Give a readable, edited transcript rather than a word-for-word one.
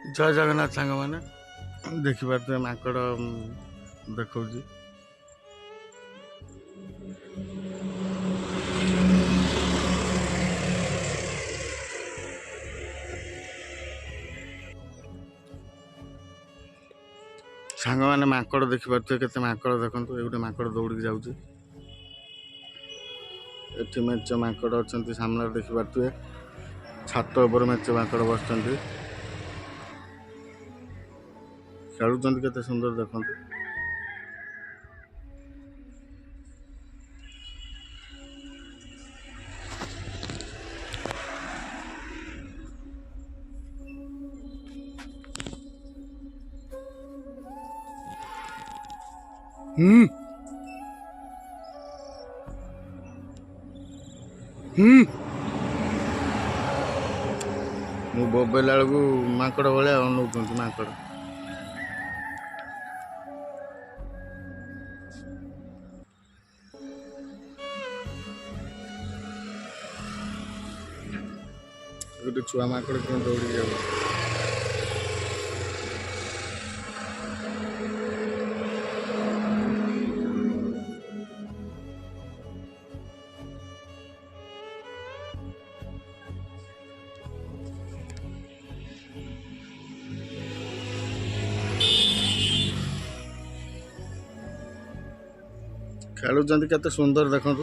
जय जगन्नाथ सांग मैंने देखिए माकड़ देखा सांग मैंने माकड़ देखिपे के माकड़ देखो ये गोटे माकड़ दौड़ जाऊँगी ये मेच माकड़ अच्छा सामने देखिपे छात उपर मेच माकड़ बस खेलुंट के सुंदर देखते मु बोबेला बेलू माकड़ भाया अनौंट माकड़ गोटे छुआ माकड़ क्यों दौड़ी जाऊ खेलुंट के सुंदर देखो